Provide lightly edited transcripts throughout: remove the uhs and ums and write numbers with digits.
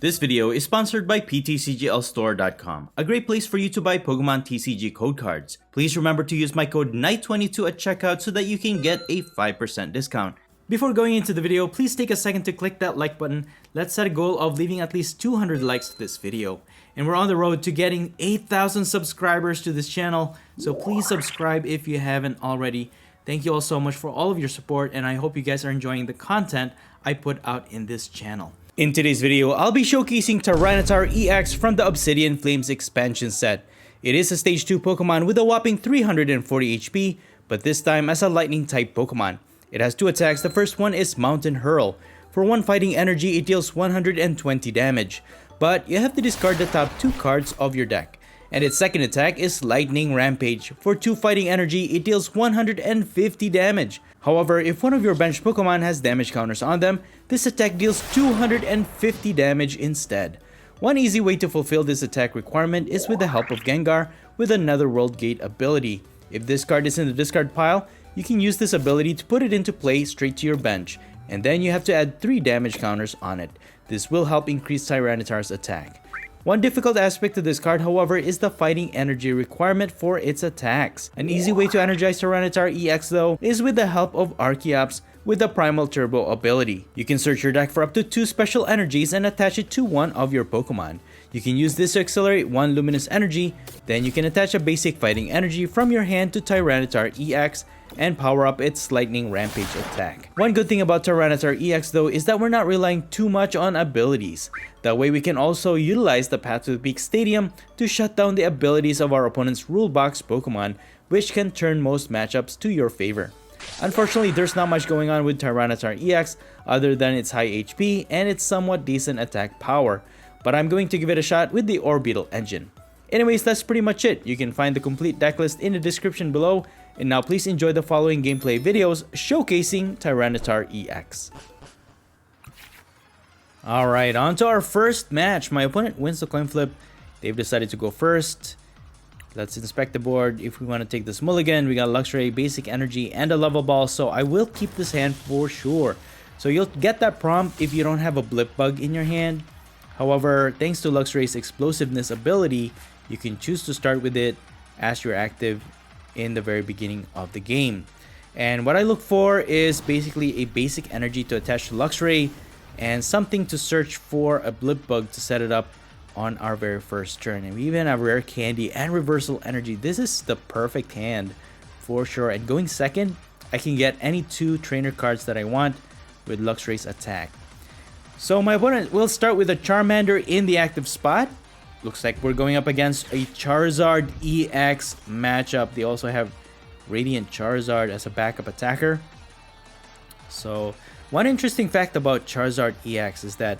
This video is sponsored by PTCGLstore.com, a great place for you to buy Pokemon TCG code cards. Please remember to use my code NIGHT22 at checkout so that you can get a 5% discount. Before going into the video, please take a second to click that like button. Let's set a goal of leaving at least 200 likes to this video. And we're on the road to getting 8,000 subscribers to this channel, so please subscribe if you haven't already. Thank you all so much for all of your support, and I hope you guys are enjoying the content I put out in this channel. In today's video, I'll be showcasing Tyranitar EX from the Obsidian Flames expansion set. It is a stage 2 Pokemon with a whopping 340 HP, but this time as a lightning type Pokemon. It has 2 attacks. The first one is Mountain Hurl. For 1 fighting energy, it deals 120 damage, but you have to discard the top 2 cards of your deck. And its second attack is Lightning Rampage. For 2 fighting energy, it deals 150 damage. However, if one of your bench Pokemon has damage counters on them, this attack deals 250 damage instead. One easy way to fulfill this attack requirement is with the help of Gengar with another World Gate ability. If this card is in the discard pile, you can use this ability to put it into play straight to your bench, and then you have to add 3 damage counters on it. This will help increase Tyranitar's attack. One difficult aspect of this card, however, is the fighting energy requirement for its attacks. An easy way to energize Tyranitar EX though is with the help of Archeops with the Primal Turbo ability. You can search your deck for up to 2 special energies and attach it to one of your Pokemon. You can use this to accelerate 1 luminous energy, then you can attach a basic fighting energy from your hand to Tyranitar EX and power up its Lightning Rampage attack. One good thing about Tyranitar EX though is that we're not relying too much on abilities. That way we can also utilize the Path to the Peak Stadium to shut down the abilities of our opponent's rule box Pokemon, which can turn most matchups to your favor. Unfortunately, there's not much going on with Tyranitar EX other than its high HP and its somewhat decent attack power, but I'm going to give it a shot with the Orbeetle engine. Anyways, that's pretty much it. You can find the complete deck list in the description below, and now please enjoy the following gameplay videos showcasing Tyranitar EX. Alright, on to our first match. My opponent wins the coin flip. They've decided to go first. Let's inspect the board. If we want to take this mulligan, we got Luxray, Basic Energy, and a Level Ball, so I will keep this hand for sure. So you'll get that prompt if you don't have a Blip Bug in your hand. However, thanks to Luxray's explosiveness ability, you can choose to start with it as you're active in the very beginning of the game. And what I look for is basically a Basic Energy to attach to Luxray and something to search for a Blip Bug to set it up on our very first turn. And we even have Rare Candy and Reversal Energy. This is the perfect hand for sure. And going second, I can get any 2 trainer cards that I want with Luxray's attack. So my opponent will start with a Charmander in the active spot. Looks like we're going up against a Charizard EX matchup. They also have Radiant Charizard as a backup attacker. So one interesting fact about Charizard EX is that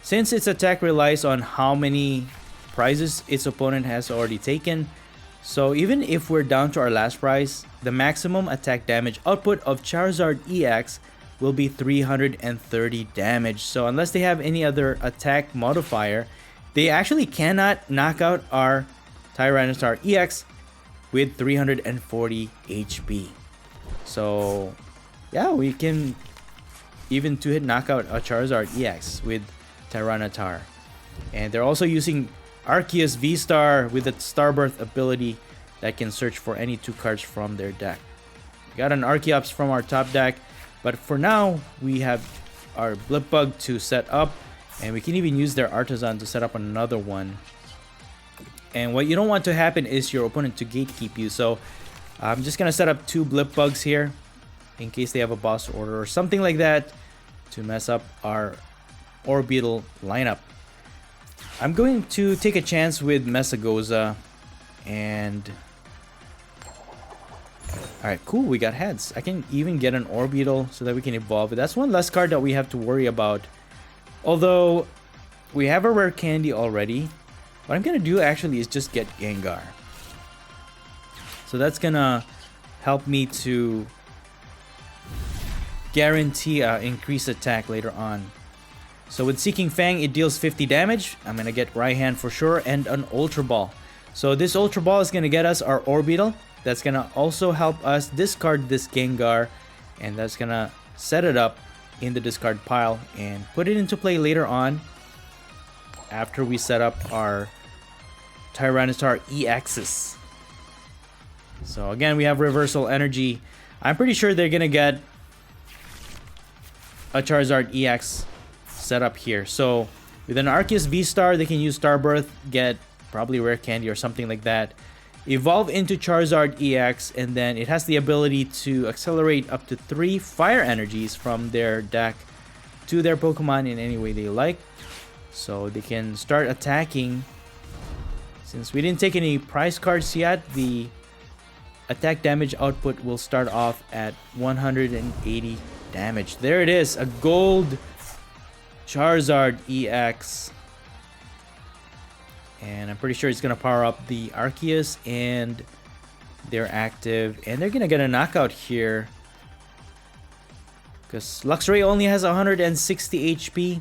since its attack relies on how many prizes its opponent has already taken, so even if we're down to our last prize, the maximum attack damage output of Charizard EX will be 330 damage. So unless they have any other attack modifier, they actually cannot knock out our Tyranitar EX with 340 HP. So yeah, we can even 2-hit knock out a Charizard EX with Tyranitar. And they're also using Arceus VSTAR with its Starbirth ability that can search for any 2 cards from their deck. We got an Archeops from our top deck, but for now we have our Blip Bug to set up, and we can even use their Artisan to set up another one. And what you don't want to happen is your opponent to gatekeep you, so I'm just gonna set up 2 Blip Bugs here in case they have a boss order or something like that to mess up our Orbeetle lineup. I'm going to take a chance with Mesagoza, and alright, cool, we got heads. I can even get an Orbeetle so that we can evolve it. That's one less card that we have to worry about. Although we have a Rare Candy already, what I'm gonna do actually is just get Gengar. So that's gonna help me to guarantee increased attack later on. So with Seeking Fang, it deals 50 damage. I'm gonna get Raihan for sure, and an Ultra Ball. So this Ultra Ball is gonna get us our Orbeetle. That's gonna also help us discard this Gengar, and that's gonna set it up in the discard pile and put it into play later on after we set up our Tyranitar EXs. So again, we have Reversal Energy. I'm pretty sure they're gonna get a Charizard EX set up here. So with an Arceus VSTAR, they can use Starbirth, get probably Rare Candy or something like that. Evolve into Charizard EX, and then it has the ability to accelerate up to 3 fire energies from their deck to their Pokemon in any way they like. So they can start attacking. Since we didn't take any prize cards yet, the attack damage output will start off at 180 damage. There it is, a gold Charizard EX. And I'm pretty sure it's going to power up the Arceus, and they're active. And they're going to get a knockout here, because Luxray only has 160 HP.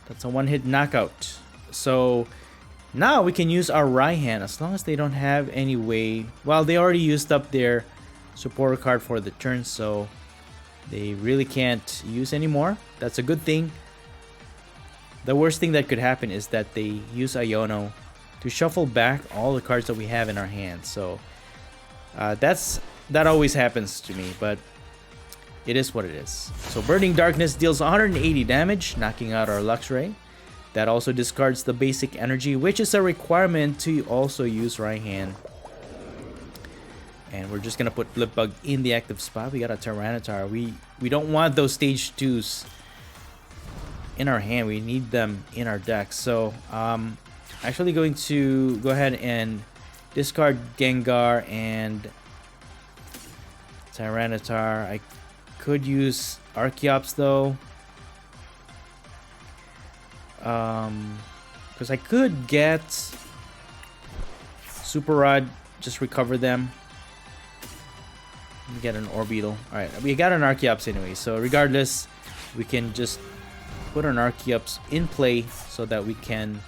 That's a one-hit knockout. So now we can use our Raihan, as long as they don't have any way. Well, they already used up their supporter card for the turn, so they really can't use anymore. That's a good thing. The worst thing that could happen is that they use Iono to shuffle back all the cards that we have in our hands. So that always happens to me, but it is what it is. So Burning Darkness deals 180 damage, knocking out our Luxray. That also discards the basic energy, which is a requirement to also use Raihan. And we're just gonna put Blipbug in the active spot. We got a Tyranitar. We don't want those stage 2s in our hand. We need them in our deck. So actually going to go ahead and discard Gengar and Tyranitar. I could use Archeops though, because I could get Super Rod, just recover them. We get an Orbeetle. Alright, we got an Archeops anyway, so regardless, we can just put an Archeops in play so that we can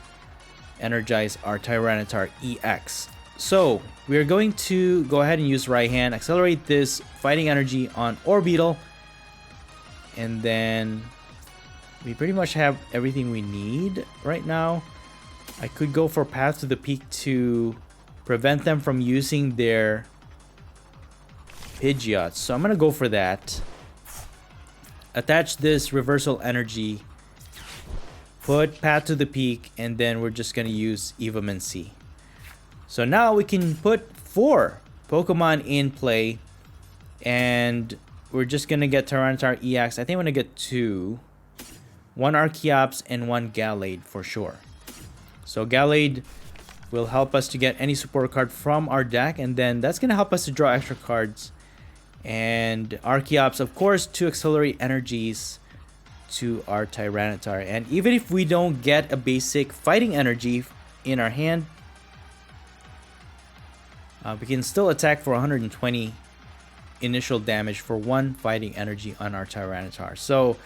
energize our Tyranitar EX. So we are going to go ahead and use Raihan, accelerate this fighting energy on Orbeetle, and then we pretty much have everything we need right now. I could go for Path to the Peak to prevent them from using their Pidgeot, so I'm gonna go for that. Attach this Reversal Energy, put Path to the Peak, and then we're just gonna use Evomancy. So now we can put 4 Pokemon in play, and we're just gonna get Tyranitar EX. I think I'm gonna get 2, 1 Archeops and 1 Gallade for sure. So Gallade will help us to get any support card from our deck, and then that's gonna help us to draw extra cards. And Archeops, of course, to accelerate energies to our Tyranitar. And even if we don't get a basic fighting energy in our hand, we can still attack for 120 initial damage for 1 fighting energy on our Tyranitar. So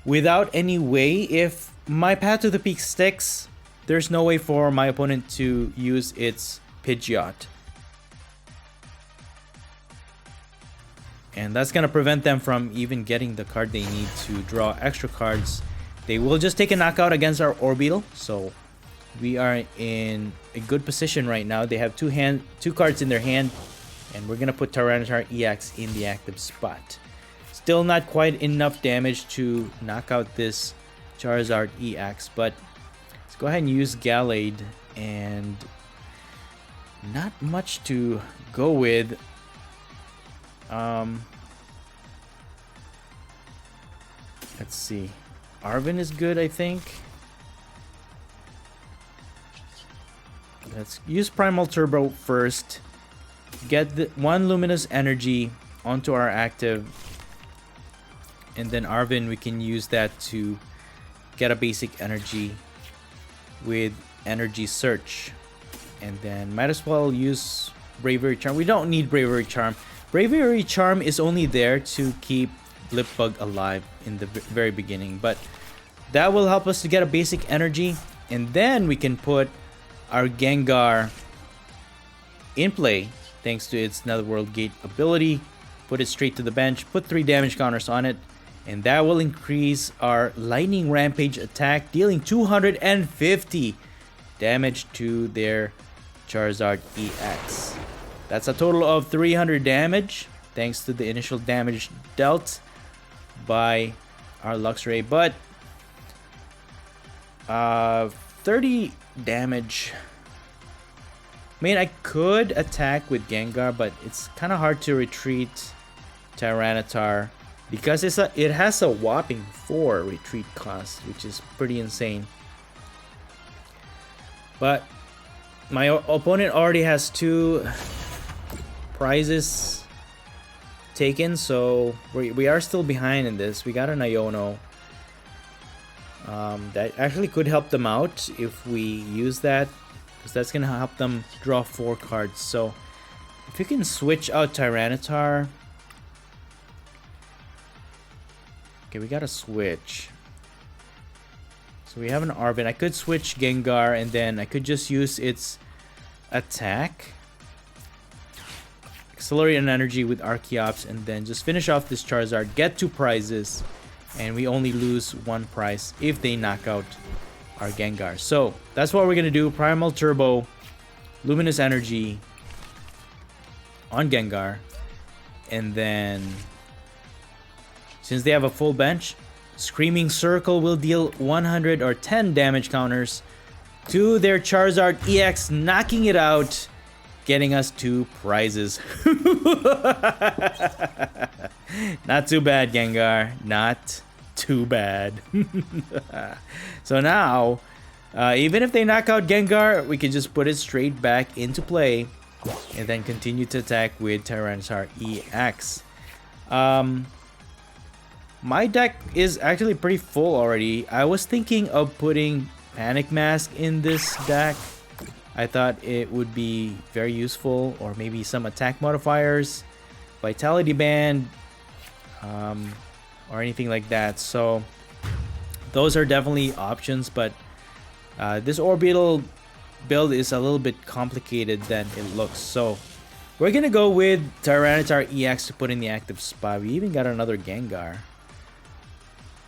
without any way, if my Path to the Peak sticks, there's no way for my opponent to use its Pidgeot. And that's going to prevent them from even getting the card they need to draw extra cards. They will just take a knockout against our Orbeetle. So we are in a good position right now. They have 2 cards in their hand. And we're going to put Tyranitar EX in the active spot. Still not quite enough damage to knock out this Charizard EX. But let's go ahead and use Gallade. And not much to go with. Let's see. Arven is good, I think. Let's use Primal Turbo first. Get the 1 Luminous Energy onto our active. And then Arven, we can use that to get a basic energy with Energy Search. And then might as well use Bravery Charm. We don't need Bravery Charm. Bravery Charm is only there to keep Blipbug alive in the very beginning, but that will help us to get a basic energy, and then we can put our Gengar in play thanks to its Netherworld Gate ability. Put it straight to the bench, put 3 damage counters on it, And that will increase our Lightning Rampage attack, dealing 250 damage to their Charizard EX. That's a total of 300 damage, thanks to the initial damage dealt by our Luxray. But 30 damage. I mean, I could attack with Gengar, but it's kind of hard to retreat Tyranitar because it has a whopping 4 retreat cost, which is pretty insane. But my opponent already has 2 prizes taken, so we are still behind in this. We got an Iono. That actually could help them out if we use that, because that's gonna help them draw 4 cards. So if you can switch out Tyranitar. Okay, we gotta switch. So we have an Arvin. I could switch Gengar and then I could just use its attack, accelerate an energy with Archeops, and then just finish off this Charizard, get 2 prizes, and we only lose 1 prize if they knock out our Gengar. So that's what we're gonna do. Primal Turbo, Luminous Energy on Gengar, and then since they have a full bench, Screaming Circle will deal 100 or 10 damage counters to their Charizard EX, knocking it out, getting us 2 prizes. Not too bad, Gengar. Not too bad. So now, even if they knock out Gengar, we can just put it straight back into play and then continue to attack with Tyranitar EX. My deck is actually pretty full already. I was thinking of putting Panic Mask in this deck. I thought it would be very useful, or maybe some attack modifiers, Vitality Band, or anything like that. So those are definitely options, but this Orbeetle build is a little bit complicated than it looks. So we're gonna go with Tyranitar EX to put in the active spot. We even got another Gengar.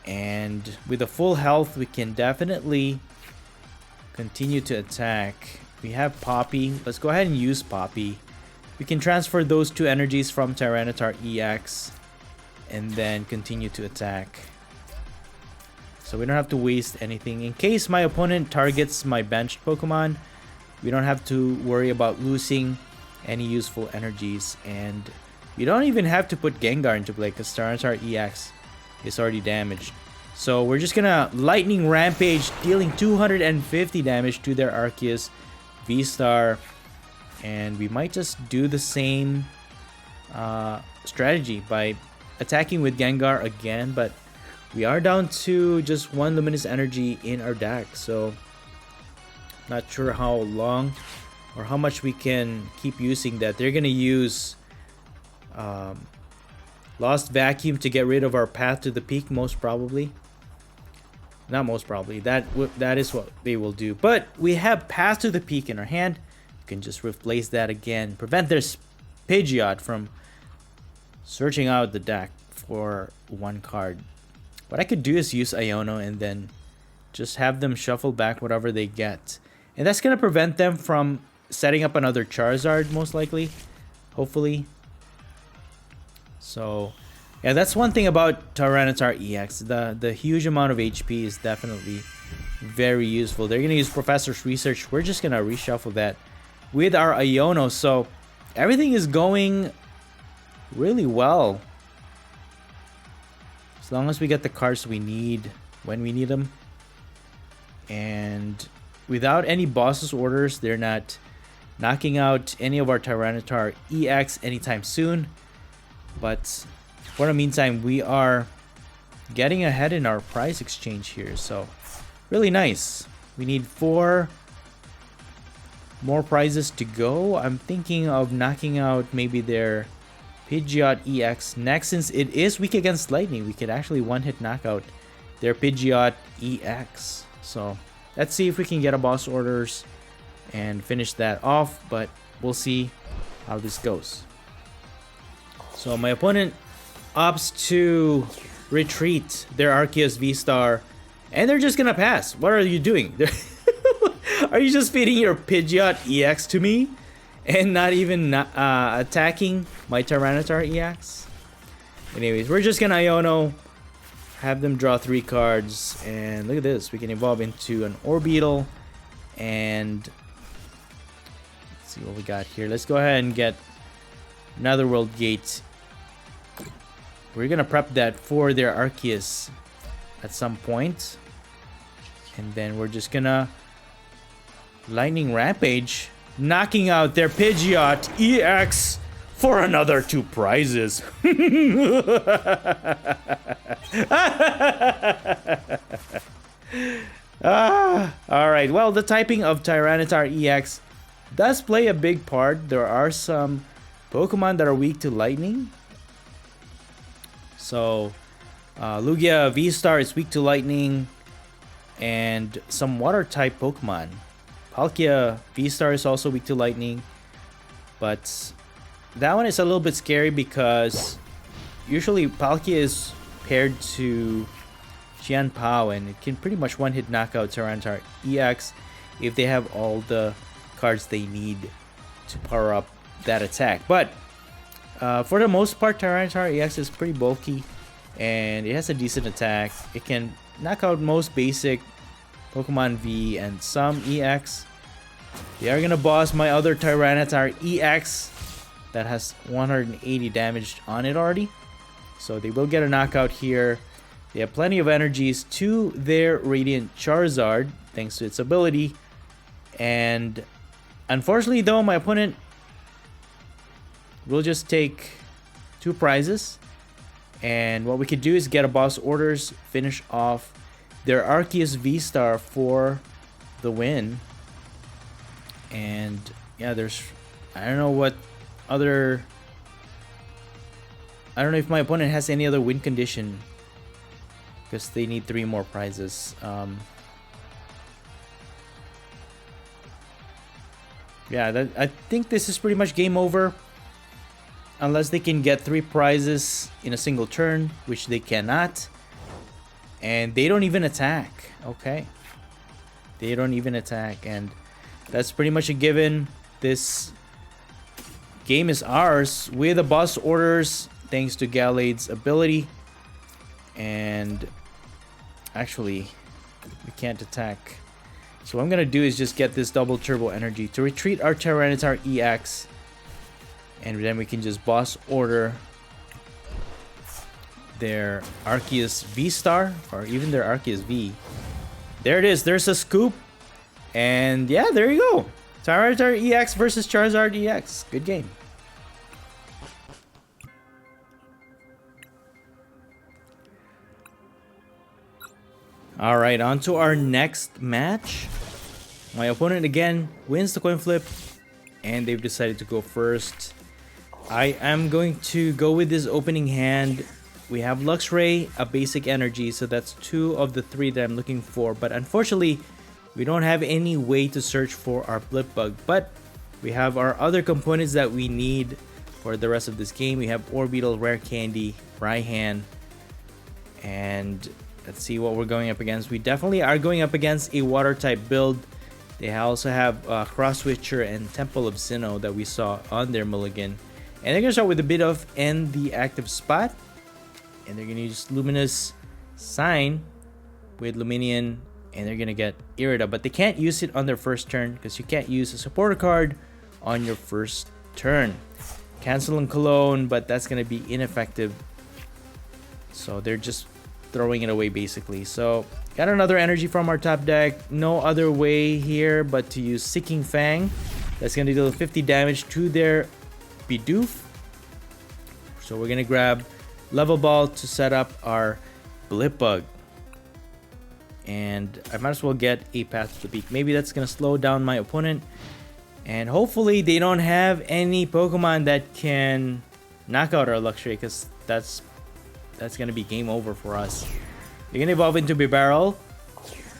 And with a full health, we can definitely continue to attack. We have Poppy. Let's go ahead and use Poppy. We can transfer those 2 energies from Tyranitar EX and then continue to attack. So we don't have to waste anything. In case my opponent targets my benched Pokemon, we don't have to worry about losing any useful energies. And you don't even have to put Gengar into play because Tyranitar EX is already damaged. So we're just gonna Lightning Rampage, dealing 250 damage to their Arceus VSTAR, and we might just do the same strategy by attacking with Gengar again, but we are down to just 1 Luminous Energy in our deck, so not sure how long or how much we can keep using that. They're gonna use Lost Vacuum to get rid of our Path to the Peak, most probably. Not most probably. That is what they will do. But we have Path to the Peak in our hand. You can just replace that again. Prevent their Pidgeot from searching out the deck for 1 card. What I could do is use Iono and then just have them shuffle back whatever they get. And that's going to prevent them from setting up another Charizard, most likely. Hopefully. So, yeah, that's one thing about Tyranitar EX. The huge amount of HP is definitely very useful. They're going to use Professor's Research. We're just going to reshuffle that with our Iono. So, everything is going really well. As long as we get the cards we need when we need them. And without any boss's orders, they're not knocking out any of our Tyranitar EX anytime soon. But for the meantime, we are getting ahead in our prize exchange here. So, really nice. We need 4 more prizes to go. I'm thinking of knocking out maybe their Pidgeot EX next. Since it is weak against lightning, we could actually one-hit knockout their Pidgeot EX. So, let's see if we can get a boss orders and finish that off. But we'll see how this goes. So my opponent opts to retreat their Arceus V-Star, and they're just gonna pass. What are you doing? Are you just feeding your Pidgeot EX to me and not even attacking my Tyranitar EX? Anyways, we're just gonna Iono, have them draw 3 cards, and look at this. We can evolve into an Orbeetle, and let's see what we got here. Let's go ahead and get another World Gate. We're gonna prep that for their Arceus at some point, and then we're just gonna Lightning Rampage, knocking out their Pidgeot EX for another 2 prizes. Alright, well, the typing of Tyranitar EX does play a big part. There are some Pokemon that are weak to lightning. So, Lugia V-Star is weak to lightning, and some water type Pokemon. Palkia V-Star is also weak to lightning, but that one is a little bit scary because usually Palkia is paired to Qianpao, and it can pretty much one-hit knockout Tyranitar EX if they have all the cards they need to power up that attack. But for the most part, Tyranitar EX is pretty bulky, and it has a decent attack. It can knock out most basic Pokemon V and some EX. They are gonna boss my other Tyranitar EX that has 180 damage on it already, so they will get a knockout here. They have plenty of energies to their Radiant Charizard thanks to its ability, and unfortunately though, my opponent will just take 2 prizes, and what we could do is get a boss orders, finish off their Arceus V-Star for the win. And yeah, there's, I don't know if my opponent has any other win condition, because they need 3 more prizes. Yeah, I think this is pretty much game over, unless they can get 3 prizes in a single turn, which they cannot. And they don't even attack. Okay, they don't even attack, and that's pretty much a given. This game is ours with the boss orders thanks to Galade's ability. And actually, we can't attack, so what I'm gonna do is just get this double turbo energy to retreat our Tyranitar EX, and then we can just boss order their Arceus V-Star, or even their Arceus V. There it is. There's a scoop. And yeah, there you go. Tyranitar EX versus Charizard EX. Good game. Alright, on to our next match. My opponent again wins the coin flip, and they've decided to go first. I am going to go with this opening hand. We have Luxray, a basic energy, so that's 2 of the 3 that I'm looking for. But unfortunately, we don't have any way to search for our Blipbug. But we have our other components that we need for the rest of this game. We have Orbeetle, Rare Candy, Raihan, and let's see what we're going up against. We definitely are going up against a water type build. They also have Cross Switcher and Temple of Sinnoh that we saw on their mulligan. And they're going to start with a bit of End the Active Spot. And they're going to use Luminous Sign with Luminion, and they're going to get Irida. But they can't use it on their first turn because you can't use a supporter card on your first turn. Cancel and Cologne, but that's going to be ineffective. So they're just throwing it away basically. So got another energy from our top deck. No other way here but to use Seeking Fang. That's going to deal 50 damage to their Bidoof. So we're going to grab Level Ball to set up our Blipbug. And I might as well get a Path to the Peak. Maybe that's going to slow down my opponent. And hopefully they don't have any Pokemon that can knock out our Luxray, because that's going to be game over for us. They're going to evolve into Bibarel.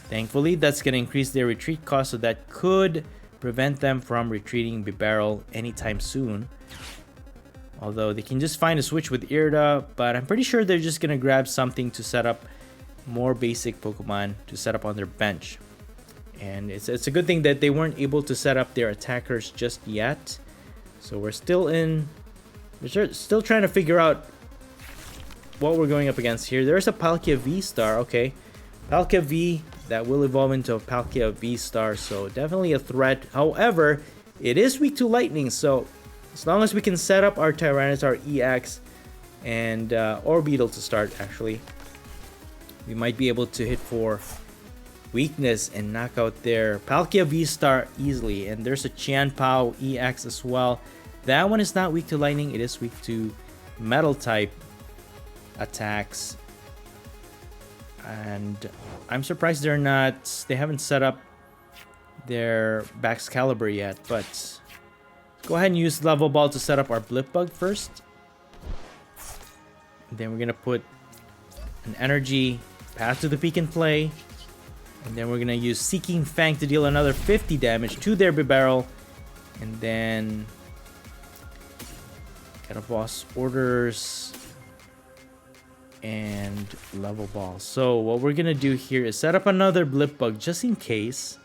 Thankfully, that's going to increase their retreat cost, so that could prevent them from retreating Bibarel anytime soon. Although they can just find a switch with Irida, but I'm pretty sure they're just gonna grab something to set up more basic Pokemon to set up on their bench. And it's a good thing that they weren't able to set up their attackers just yet. So we're still trying to figure out what we're going up against here. There's a Palkia VSTAR, okay. Palkia V that will evolve into a Palkia VSTAR, so definitely a threat. However, it is weak to lightning, so as long as we can set up our Tyranitar EX and Orbeetle to start, actually, we might be able to hit for weakness and knock out their Palkia VSTAR easily. And there's a Qianpao EX as well. That one is not weak to lightning, it is weak to metal type attacks. And I'm surprised they haven't set up their Baxcalibur yet, but go ahead and use Level Ball to set up our Blipbug first. Then we're gonna put an energy Path to the Peak in play. And then we're gonna use Seeking Fang to deal another 50 damage to their Bibarel. And then get a Boss Orders and Level Ball. So what we're gonna do here is set up another Blipbug just in case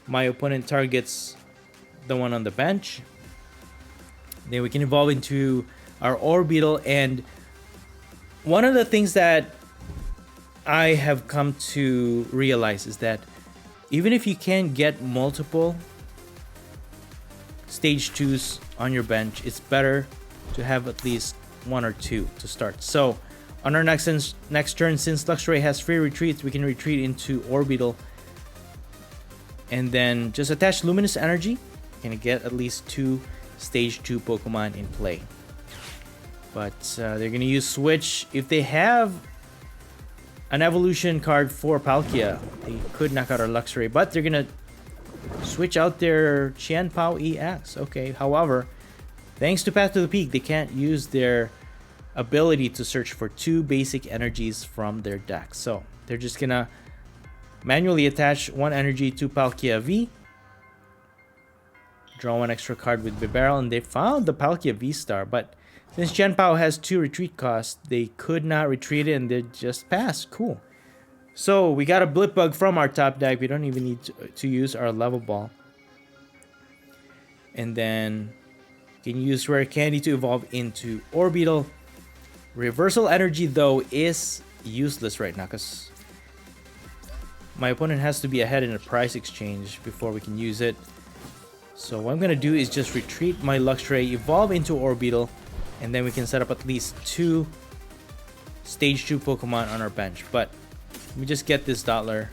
my opponent targets the one on the bench. Then we can evolve into our Orbeetle. And one of the things that I have come to realize is that even if you can get multiple stage 2s on your bench, it's better to have at least 1 or 2 to start. So on our next turn, since Luxray has free retreats, we can retreat into Orbeetle and then just attach Luminous Energy and get at least 2 stage 2 Pokemon in play. But they're gonna use Switch. If they have an evolution card for Palkia, they could knock out our Luxray, but they're gonna switch out their Qianpao EX. Okay, however, thanks to Path to the Peak, they can't use their ability to search for 2 basic energies from their deck. So they're just gonna manually attach 1 energy to Palkia V, draw 1 extra card with Bibarel, and they found the Palkia VSTAR, but since Qianpao has 2 retreat costs, they could not retreat it and they just passed. Cool. So we got a Blipbug from our top deck. We don't even need to use our Level Ball. And then you can use Rare Candy to evolve into Orbeetle. Reversal Energy, though, is useless right now because my opponent has to be ahead in a price exchange before we can use it. So what I'm going to do is just retreat my Luxray, evolve into Orbeetle, and then we can set up at least 2 stage 2 Pokemon on our bench. But let me just get this Dottler.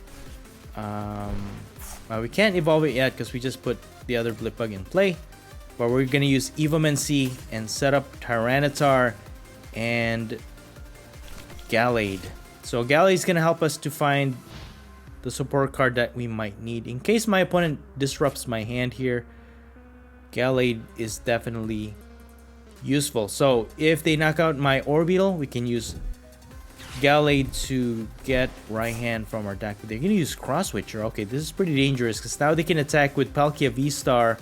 We can't evolve it yet because we just put the other Blipbug in play. But we're going to use Evomancy and set up Tyranitar and Gallade. So Gallade is going to help us to find the support card that we might need. In case my opponent disrupts my hand here, Gallade is definitely useful. So if they knock out my Orbeetle, we can use Gallade to get right hand from our deck. They're going to use Cross Witcher. Okay, this is pretty dangerous because now they can attack with Palkia VSTAR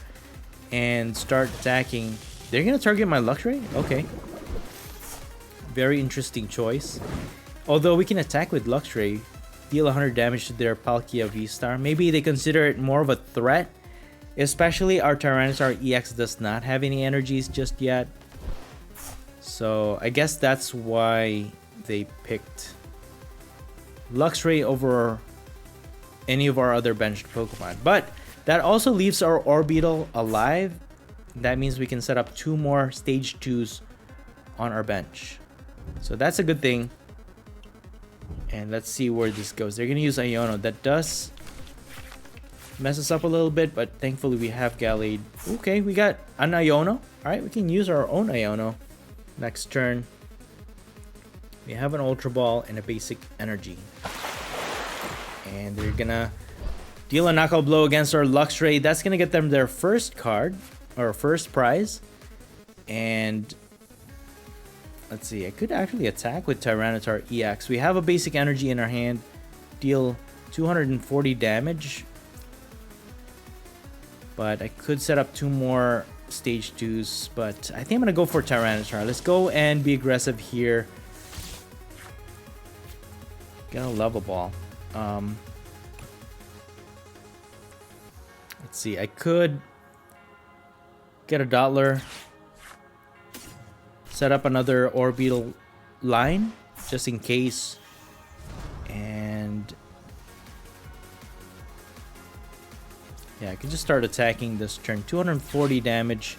and start attacking. They're going to target my Luxray? Okay. Very interesting choice. Although we can attack with Luxray, deal 100 damage to their Palkia VSTAR. Maybe they consider it more of a threat. Especially our Tyranitar EX does not have any energies just yet. So I guess that's why they picked Luxray over any of our other benched Pokemon. But that also leaves our Orbeetle alive. That means we can set up 2 more stage 2s on our bench. So that's a good thing. And let's see where this goes. They're going to use Iono. That does mess us up a little bit, but thankfully we have Gallade. Okay, we got an Iono. Alright, we can use our own Iono. Next turn, we have an Ultra Ball and a basic energy. And they're gonna deal a knockout blow against our Luxray. That's gonna get them their first card, or first prize. And let's see, I could actually attack with Tyranitar EX. We have a basic energy in our hand, deal 240 damage. But I could set up 2 more stage 2s, but I think I'm gonna go for Tyranitar. Let's go and be aggressive here. Get a level ball. Let's see, I could get a Dottler, set up another Orbeetle line just in case, and yeah, I can just start attacking this turn. 240 damage,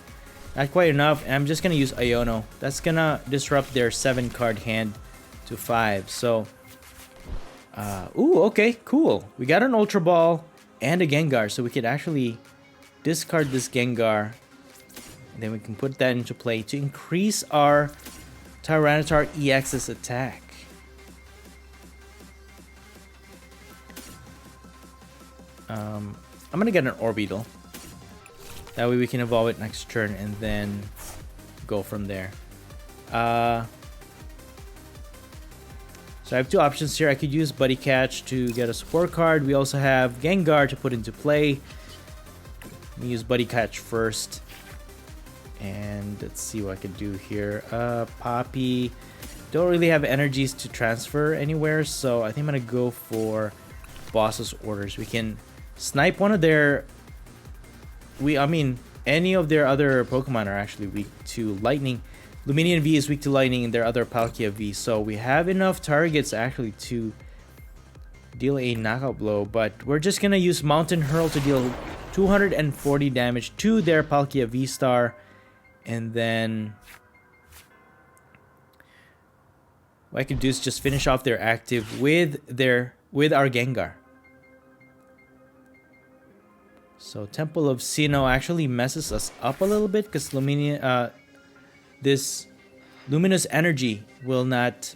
not quite enough. And I'm just gonna use Iono. That's gonna disrupt their 7-card hand to 5. So ooh, okay, cool. We got an Ultra Ball and a Gengar, so we could actually discard this Gengar, and then we can put that into play to increase our Tyranitar EX's attack. I'm gonna get an Orbeetle. That way we can evolve it next turn and then go from there. So I have 2 options here. I could use Buddy Catch to get a support card. We also have Gengar to put into play. Let me use Buddy Catch first. And let's see what I can do here. Poppy. Don't really have energies to transfer anywhere, so I think I'm going to go for Boss's Orders. We can snipe one of their... any of their other Pokemon are actually weak to Lightning. Luminian V is weak to Lightning and their other Palkia V. So we have enough targets actually to deal a knockout blow. But we're just going to use Mountain Hurl to deal 240 damage to their Palkia VSTAR. And then what I can do is just finish off their active with our Gengar. So Temple of Sinnoh actually messes us up a little bit because this Luminous Energy will not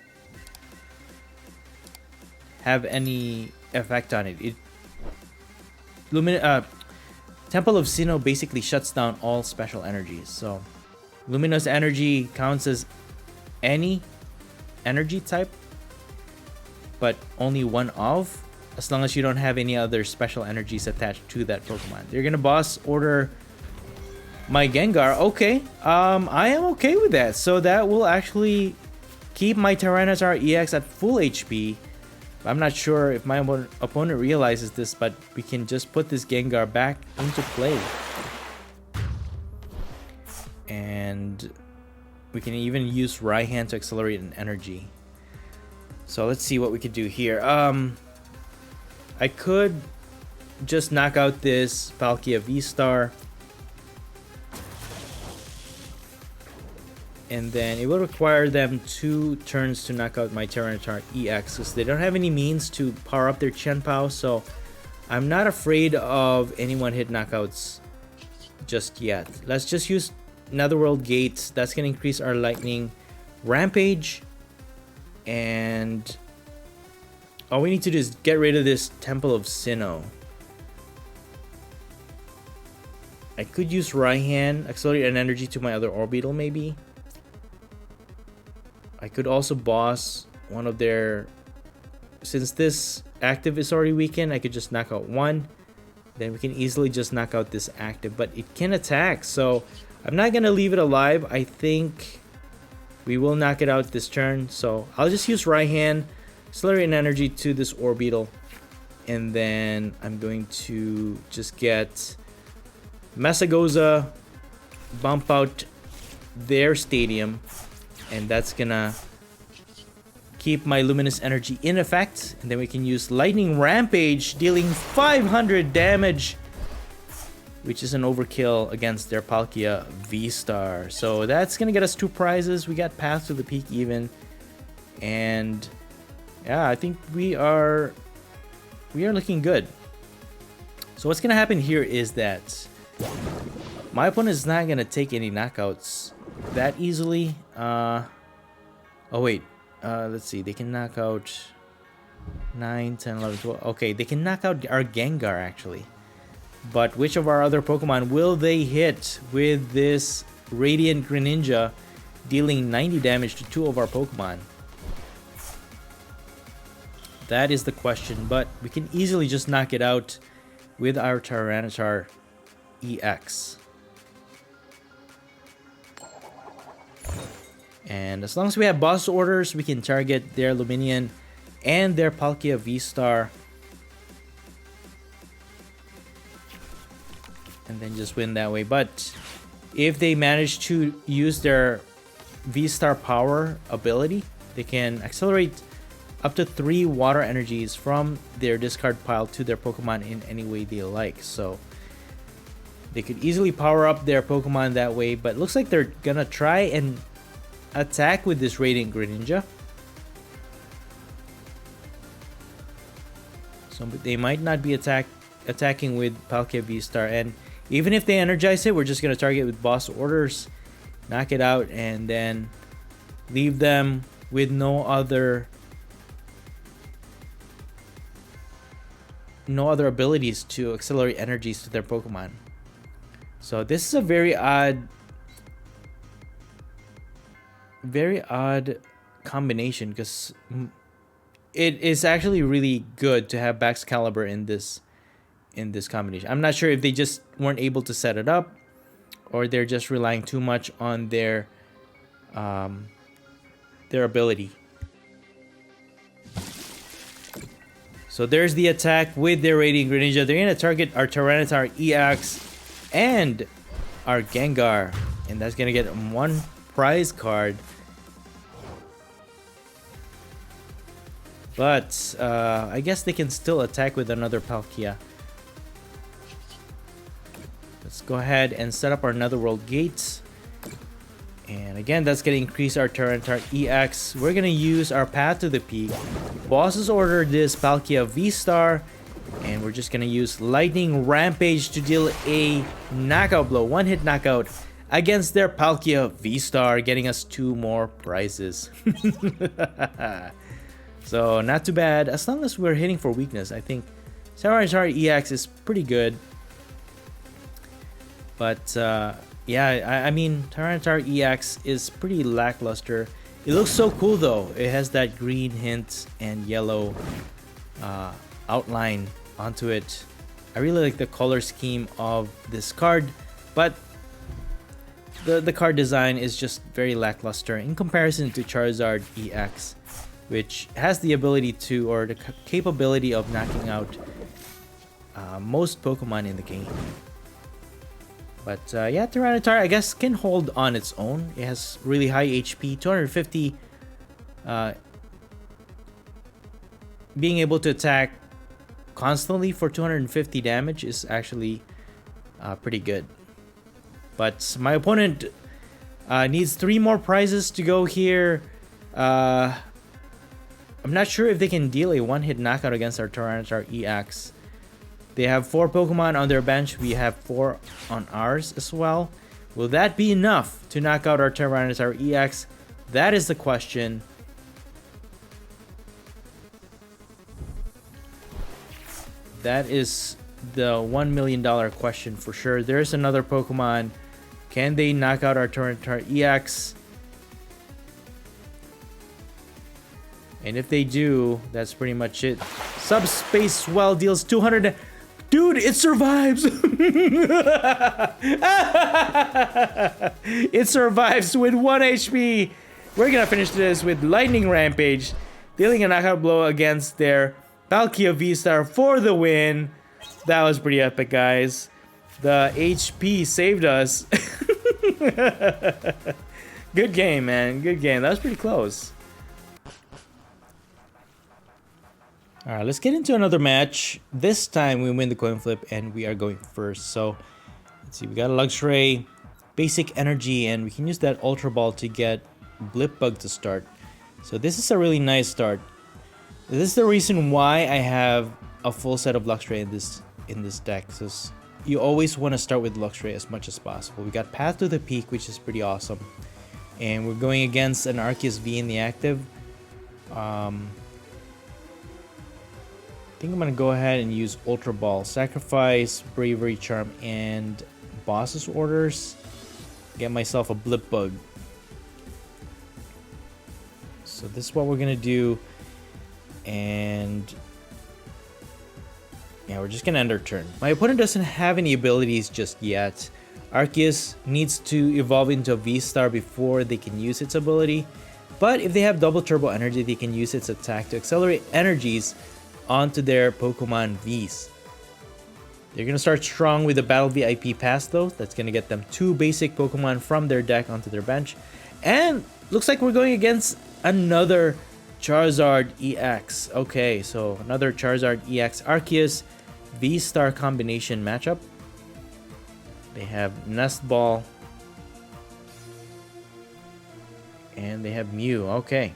have any effect on it. Temple of Sinnoh basically shuts down all special energies. So Luminous Energy counts as any energy type, but only one of, as long as you don't have any other special energies attached to that Pokemon. They're gonna boss order my Gengar. Okay, I am okay with that. So that will actually keep my Tyranitar EX at full HP. I'm not sure if my opponent realizes this, but we can just put this Gengar back into play. And we can even use Raihan to accelerate an energy. So let's see what we could do here. I could just knock out this Palkia VSTAR. And then it will require them 2 turns to knock out my Tyranitar EX because they don't have any means to power up their Chien-Pao. So I'm not afraid of any one-hit knockouts just yet. Let's just use Netherworld Gate. That's going to increase our Lightning Rampage. And all we need to do is get rid of this Temple of Sinnoh. I could use Raihan, accelerate an energy to my other Orbeetle maybe. I could also boss one of their... Since this active is already weakened, I could just knock out one. Then we can easily just knock out this active. But it can attack, so I'm not going to leave it alive. I think we will knock it out this turn. So I'll just use Raihan, accelerate an energy to this Orbeetle. And then I'm going to just get Mesagoza, bump out their stadium. And that's gonna keep my Luminous Energy in effect. And then we can use Lightning Rampage, dealing 500 damage, which is an overkill against their Palkia VSTAR. So that's gonna get us 2 prizes. We got Path to the Peak even. And yeah, I think we are looking good. So what's gonna happen here is that my opponent is not gonna take any knockouts that easily. Oh wait, let's see, they can knock out 9, 10, 11, 12. Okay, they can knock out our Gengar actually, but which of our other Pokemon will they hit with this Radiant Greninja, dealing 90 damage to 2 of our Pokemon? That is the question, but we can easily just knock it out with our Tyranitar EX. And as long as we have boss orders, we can target their Luminion and their Palkia VSTAR. And then just win that way. But if they manage to use their VSTAR power ability, they can accelerate up to 3 water energies from their discard pile to their Pokemon in any way they like. So they could easily power up their Pokemon that way, but it looks like they're gonna try and attack with this Radiant Greninja. So they might not be attacking with Palkia VSTAR, and even if they energize it, we're just gonna target with boss orders, knock it out, and then leave them with no other abilities to accelerate energies to their Pokemon. So this is a very odd combination, because it is actually really good to have Baxcalibur in this combination. I'm not sure if they just weren't able to set it up, or they're just relying too much on their ability. So there's the attack with their Radiant Greninja. They're gonna target our Tyranitar EX and our Gengar, and that's gonna get 1 prize card. But I guess they can still attack with another Palkia. Let's go ahead and set up our Netherworld gates. And again, that's going to increase our Tyranitar EX. We're going to use our Path to the Peak. Bosses ordered this Palkia VSTAR. And we're just going to use Lightning Rampage to deal a knockout blow. 1-hit knockout against their Palkia VSTAR, getting us 2 more prizes. So not too bad. As long as we're hitting for weakness, I think Tyranitar EX is pretty good. But yeah, I mean, Tyranitar EX is pretty lackluster. It looks so cool though. It has that green hint and yellow outline onto it. I really like the color scheme of this card, but the card design is just very lackluster in comparison to Charizard EX, which has the ability to, or the capability of knocking out most Pokemon in the game. But yeah, Tyranitar, I guess, can hold on its own. It has really high HP, 250. Being able to attack constantly for 250 damage is actually pretty good. But my opponent needs 3 more prizes to go here. I'm not sure if they can deal a 1-hit knockout against our Tyranitar EX. They have 4 Pokemon on their bench. We have 4 on ours as well. Will that be enough to knock out our Tyranitar EX? That is the question. That is the $1 million question for sure. There's another Pokemon. Can they knock out our Tyranitar EX? And if they do, that's pretty much it. Subspace Swell deals 200. Dude, it survives! It survives with 1 HP. We're gonna finish this with Lightning Rampage, dealing a knockout blow against their Palkia VSTAR for the win. That was pretty epic, guys. The HP saved us. Good game, man. Good game. That was pretty close. Alright, let's get into another match. This time we win the coin flip and we are going first. So, let's see. We got a Luxray, basic energy, and we can use that Ultra Ball to get Blipbug to start. So this is a really nice start. This is the reason why I have a full set of Luxray in this deck. So you always want to start with Luxray as much as possible. We got Path to the Peak, which is pretty awesome. And we're going against an Arceus V in the active. I think I'm going to go ahead and use Ultra Ball. Sacrifice, Bravery Charm, and Boss's Orders. Get myself a Blipbug. So this is what we're going to do. And yeah, we're just going to end our turn. My opponent doesn't have any abilities just yet. Arceus needs to evolve into a VSTAR before they can use its ability. But if they have double turbo energy, they can use its attack to accelerate energies onto their Pokemon Vs. They're going to start strong with the Battle VIP pass though. That's going to get them 2 basic Pokemon from their deck onto their bench. And looks like we're going against another Charizard EX. Okay, so another Charizard EX Arceus V-Star combination matchup. They have Nest Ball. And they have Mew. Okay.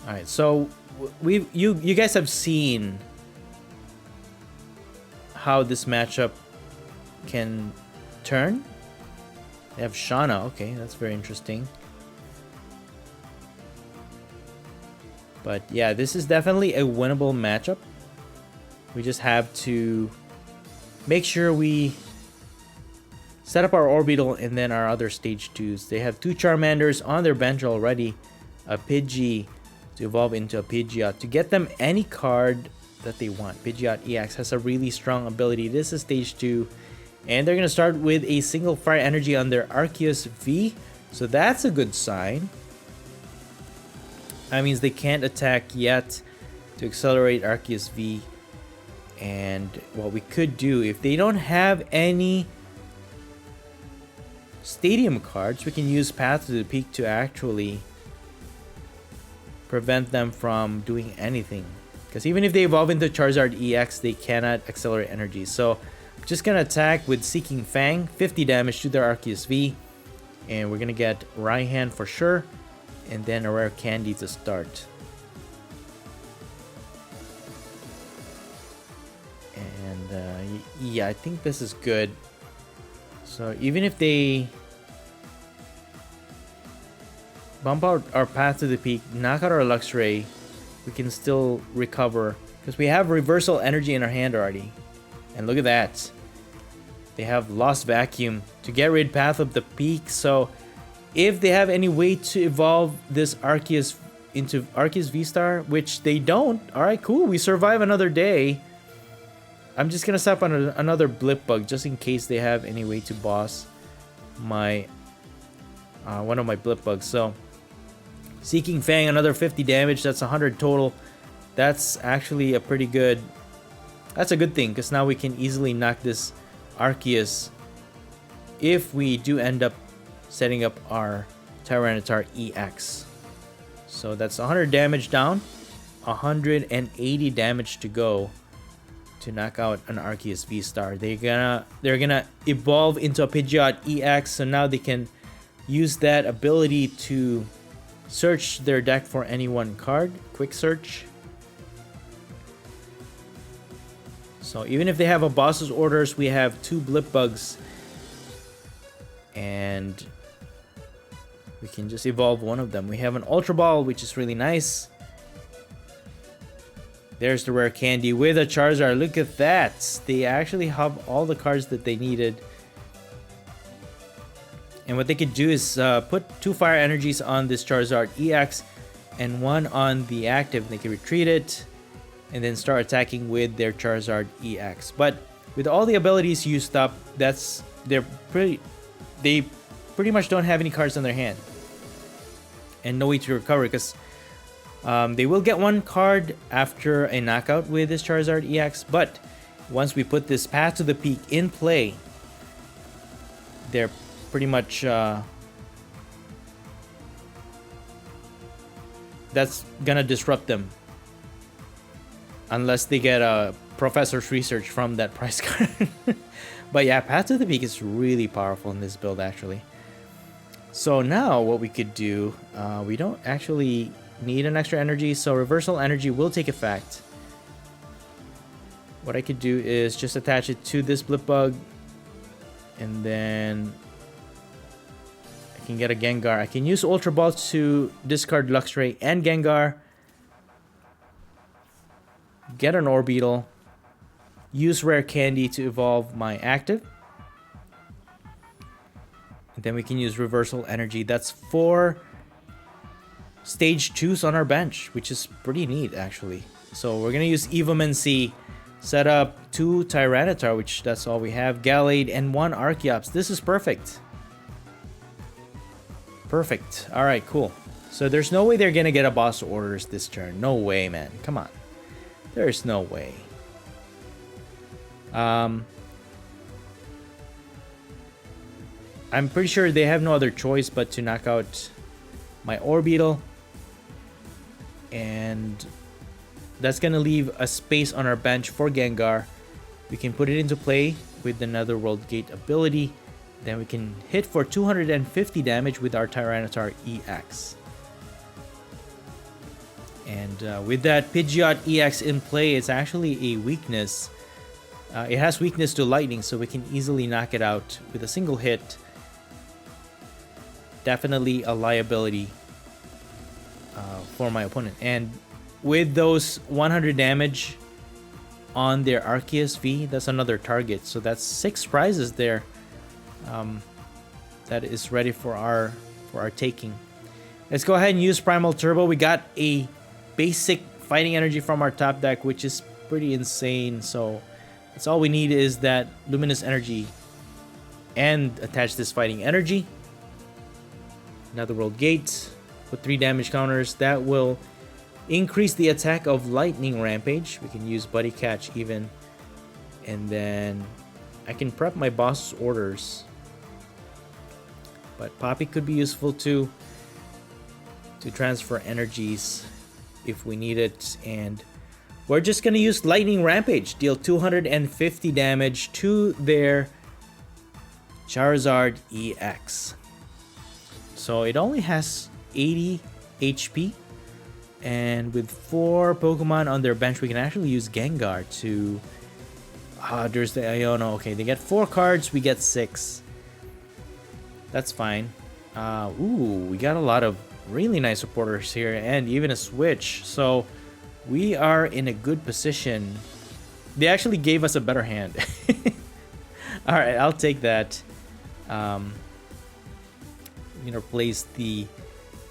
All right, so you guys have seen how this matchup can turn. They have Shauna. Okay, that's very interesting. But yeah, this is definitely a winnable matchup. We just have to make sure we set up our Orbeetle and then our other stage 2s. They have 2 Charmanders on their bench already. A Pidgey to evolve into a Pidgeot to get them any card that they want. Pidgeot EX has a really strong ability. This is stage 2. And they're going to start with a single fire energy on their Arceus V. So that's a good sign. That means they can't attack yet to accelerate Arceus V. And what we could do, if they don't have any stadium cards, we can use Path to the Peak to actually prevent them from doing anything. Because even if they evolve into Charizard EX, they cannot accelerate energy. So I'm just going to attack with Seeking Fang, 50 damage to their Arceus V. And we're going to get Raihan for sure. And then a rare candy to start. And yeah, I think this is good. So even if they bump out our Path to the Peak, knock out our Luxray, we can still recover. Because we have Reversal Energy in our hand already. And look at that. They have Lost Vacuum to get rid Path of the Peak. So if they have any way to evolve this Arceus into Arceus V-Star, which they don't, alright, cool, we survive another day. I'm just gonna set up on another Blip Bug just in case they have any way to boss my one of my Blip Bugs. So Seeking Fang, another 50 damage, that's 100 total. That's actually a pretty good, that's a good thing, because now we can easily knock this Arceus if we do end up setting up our Tyranitar EX. So that's 100 damage down, 180 damage to go to knock out an Arceus V-Star. They're gonna evolve into a Pidgeot EX, so now they can use that ability to search their deck for any one card. Quick search. So even if they have a boss's orders, we have 2 Blip Bugs. And we can just evolve one of them. We have an Ultra Ball, which is really nice. There's the rare candy with a Charizard. Look at that. They actually have all the cards that they needed. And what they could do is put 2 fire energies on this Charizard EX and 1 on the active. They can retreat it and then start attacking with their Charizard EX. But with all the abilities used up, they pretty much don't have any cards on their hand and no way to recover, because they will get 1 card after a knockout with this Charizard EX. But once we put this Path to the Peak in play, they're pretty much that's gonna disrupt them unless they get a Professor's Research from that prize card. But yeah, Path to the Peak is really powerful in this build actually. So now what we could do, we don't actually need an extra energy, so Reversal Energy will take effect. What I could do is just attach it to this Blip Bug, and then I can get a Gengar. I can use Ultra Ball to discard Luxray and Gengar, get an Orbeetle, use Rare Candy to evolve my active, and then we can use Reversal Energy. That's 4 stage 2s on our bench, which is pretty neat actually. So we're gonna use Evomancy, set up 2 Tyranitar, which that's all we have, Gallade, and 1 Archeops. This is perfect. Perfect. All right, cool. So there's no way they're gonna get a boss orders this turn. No way, man. Come on. There's no way. I'm pretty sure they have no other choice but to knock out my Orbeetle. And that's gonna leave a space on our bench for Gengar. We can put it into play with the Netherworld Gate ability. Then we can hit for 250 damage with our Tyranitar EX. And with that Pidgeot EX in play, it's actually a weakness. It has weakness to lightning, so we can easily knock it out with a single hit. Definitely a liability for my opponent. And with those 100 damage on their Arceus V, that's another target. So that's 6 prizes there that is ready for our taking. Let's go ahead and use Primal Turbo. We got a basic fighting energy from our top deck, which is pretty insane. So that's all we need is that luminous energy and attach this fighting energy. Netherworld Gate, put 3 damage counters. That will increase the attack of Lightning Rampage. We can use Buddy Catch even. And then I can prep my boss's orders. But Poppy could be useful too, to transfer energies if we need it. And we're just going to use Lightning Rampage. Deal 250 damage to their Charizard EX. So it only has 80 HP. And with 4 Pokemon on their bench, we can actually use Gengar to... there's the Iono. Okay, they get 4 cards, we get 6. That's fine. Ooh, we got a lot of really nice supporters here and even a switch. So we are in a good position. They actually gave us a better hand. Alright, I'll take that. Replace the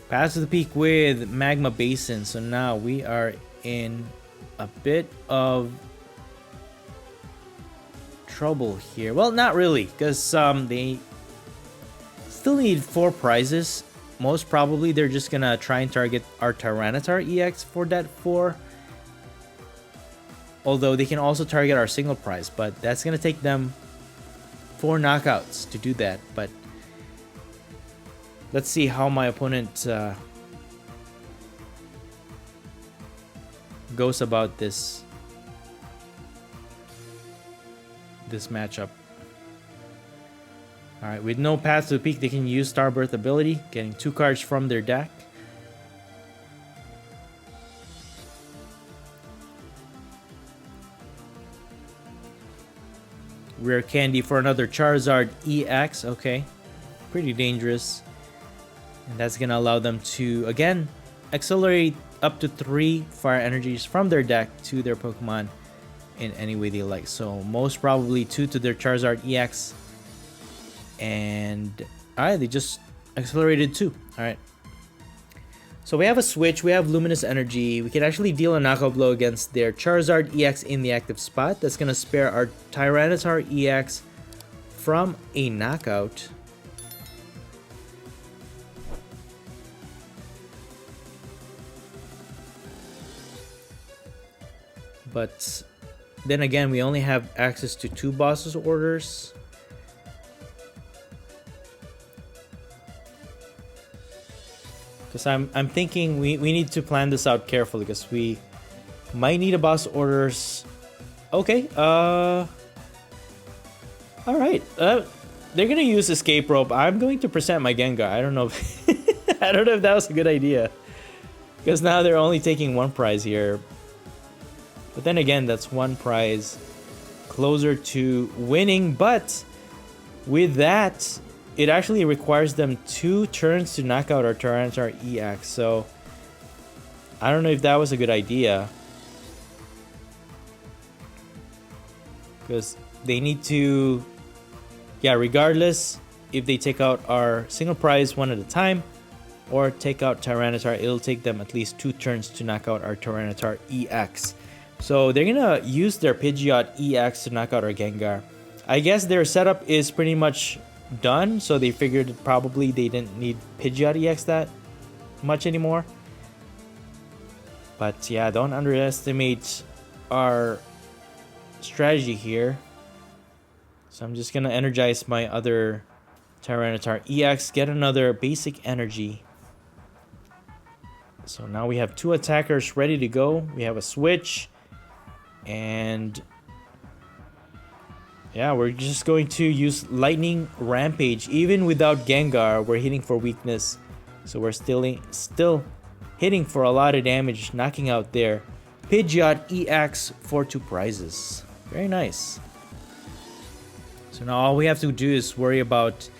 Pass to the Peak with Magma Basin. So now we are in a bit of trouble here. Well, not really, because they still need 4 prizes. Most probably they're just gonna try and target our Tyranitar EX for that 4. Although they can also target our single prize, but that's gonna take them 4 knockouts to do that. But let's see how my opponent goes about this matchup. Alright, with no Path to the Peak, they can use Starbirth ability, getting 2 cards from their deck. Rare Candy for another Charizard EX. Okay, pretty dangerous. And that's going to allow them to, again, accelerate up to 3 fire energies from their deck to their Pokemon in any way they like. So most probably 2 to their Charizard EX. And alright, they just accelerated 2. Alright. So we have a switch, we have Luminous Energy. We can actually deal a knockout blow against their Charizard EX in the active spot. That's going to spare our Tyranitar EX from a knockout. But then again, we only have access to 2 bosses orders. Because I'm thinking we need to plan this out carefully, because we might need a boss orders. Okay, alright. They're gonna use Escape Rope. I'm going to present my Gengar. I don't know if I don't know if that was a good idea. Because now they're only taking 1 prize here. But then again, that's 1 prize closer to winning. But with that, it actually requires them 2 turns to knock out our Tyranitar EX. So I don't know if that was a good idea, because they need to, yeah, regardless if they take out our single prize 1 at a time or take out Tyranitar. It'll take them at least 2 turns to knock out our Tyranitar EX. So they're gonna use their Pidgeot EX to knock out our Gengar. I guess their setup is pretty much done, so they figured probably they didn't need Pidgeot EX that much anymore. But yeah, don't underestimate our strategy here. So I'm just gonna energize my other Tyranitar EX, get another basic energy. So now we have 2 attackers ready to go. We have a switch, and yeah, we're just going to use Lightning Rampage. Even without Gengar, we're hitting for weakness, so we're still hitting for a lot of damage, knocking out their Pidgeot EX for 2 prizes. Very nice. So now all we have to do is worry about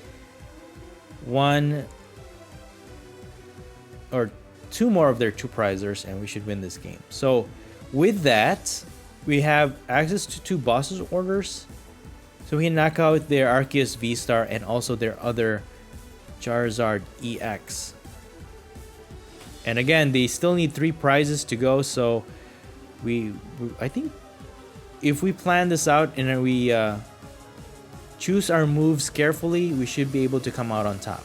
1 or 2 more of their 2 prizers, and we should win this game. So with that, we have access to 2 bosses orders, so we can knock out their Arceus VSTAR and also their other Charizard EX. And again, they still need 3 prizes to go, so I think if we plan this out and we choose our moves carefully, we should be able to come out on top.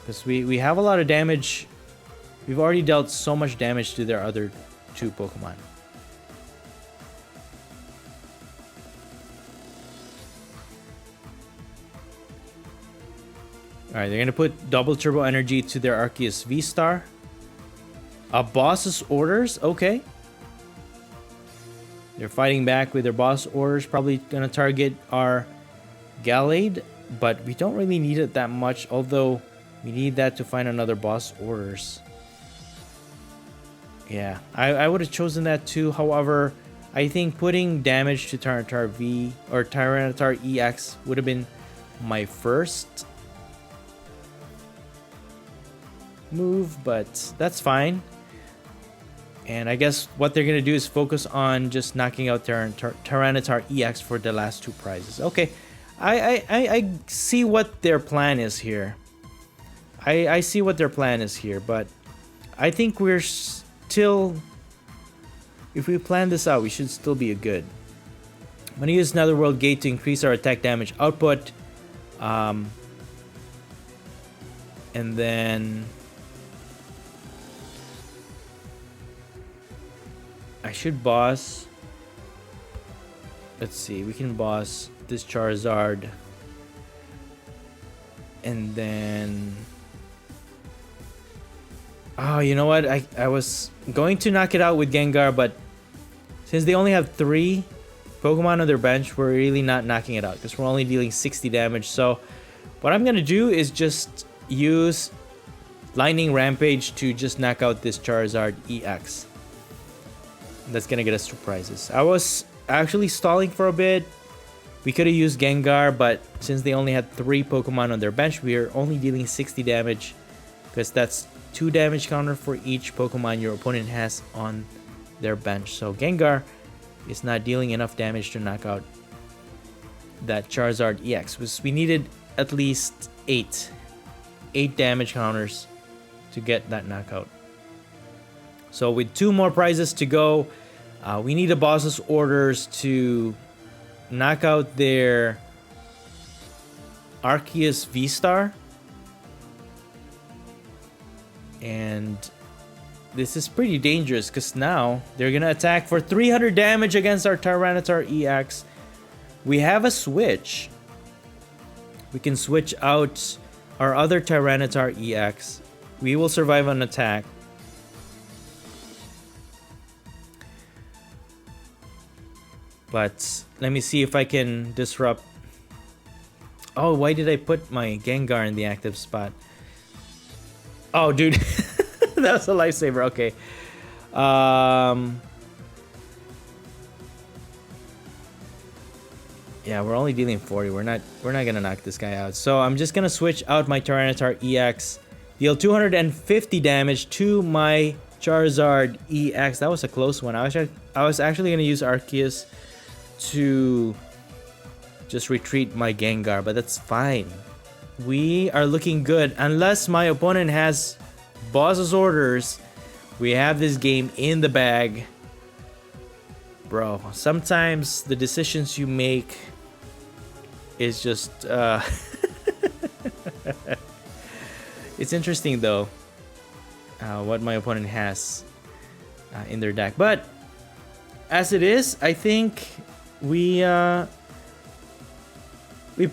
Because we have a lot of damage. We've already dealt so much damage to their other 2 Pokemon. Alright, they're gonna put double turbo energy to their Arceus VSTAR. A boss's orders, okay. They're fighting back with their boss orders, probably gonna target our Gallade, but we don't really need it that much, although we need that to find another boss orders. Yeah, I would have chosen that too. However, I think putting damage to Tyranitar V or Tyranitar EX would have been my first move, but that's fine. And I guess what they're gonna do is focus on just knocking out Tyranitar EX for the last 2 prizes. Okay, I see what their plan is here. I see what their plan is here, but I think we're still, if we plan this out, we should still be good. I'm gonna use Netherworld Gate to increase our attack damage output, and then I should boss. Let's see, we can boss this Charizard, and then oh, you know what? I was going to knock it out with Gengar, but since they only have 3 Pokemon on their bench, we're really not knocking it out because we're only dealing 60 damage. So what I'm gonna do is just use Lightning Rampage to just knock out this Charizard EX. That's gonna get us 2 prizes. I was actually stalling for a bit. We could have used Gengar, but since they only had 3 Pokemon on their bench, we are only dealing 60 damage because that's 2 damage counter for each Pokemon your opponent has on their bench. So Gengar is not dealing enough damage to knock out that Charizard EX. We needed at least 8 damage counters to get that knockout. So with 2 more prizes to go, we need the boss's orders to knock out their Arceus VSTAR. And this is pretty dangerous because now they're gonna attack for 300 damage against our Tyranitar EX. We have a switch. We can switch out our other Tyranitar EX. We will survive an attack. But let me see if I can disrupt. Oh, why did I put my Gengar in the active spot? Oh, dude. That was a lifesaver. Okay. Yeah, we're only dealing 40. We're not gonna knock this guy out. So I'm just gonna switch out my Tyranitar EX. Deal 250 damage to my Charizard EX. That was a close one. I was actually gonna use Arceus to just retreat my Gengar, but that's fine. we are looking good. Unless my opponent has boss's orders, we have this game in the bag. Bro, sometimes the decisions you make is just it's interesting though, what my opponent has in their deck. But as it is, I think we've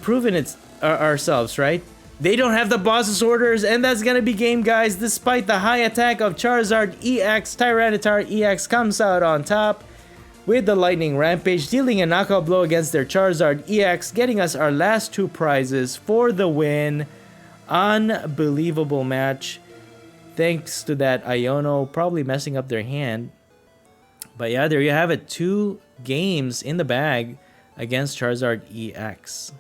proven it ourselves, right? They don't have the boss's orders, and that's gonna be game, guys. Despite the high attack of Charizard EX, Tyranitar EX comes out on top with the Lightning Rampage, dealing a knockout blow against their Charizard EX, getting us our last 2 prizes for the win. Unbelievable match. Thanks to that Iono probably messing up their hand. But yeah, there you have it. 2 games in the bag against Charizard EX.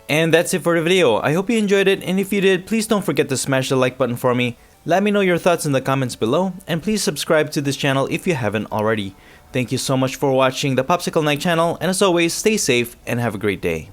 And that's it for the video. I hope you enjoyed it, and if you did, please don't forget to smash the like button for me. Let me know your thoughts in the comments below, and please subscribe to this channel if you haven't already. Thank you so much for watching the Popsicleknight channel, and as always, stay safe and have a great day.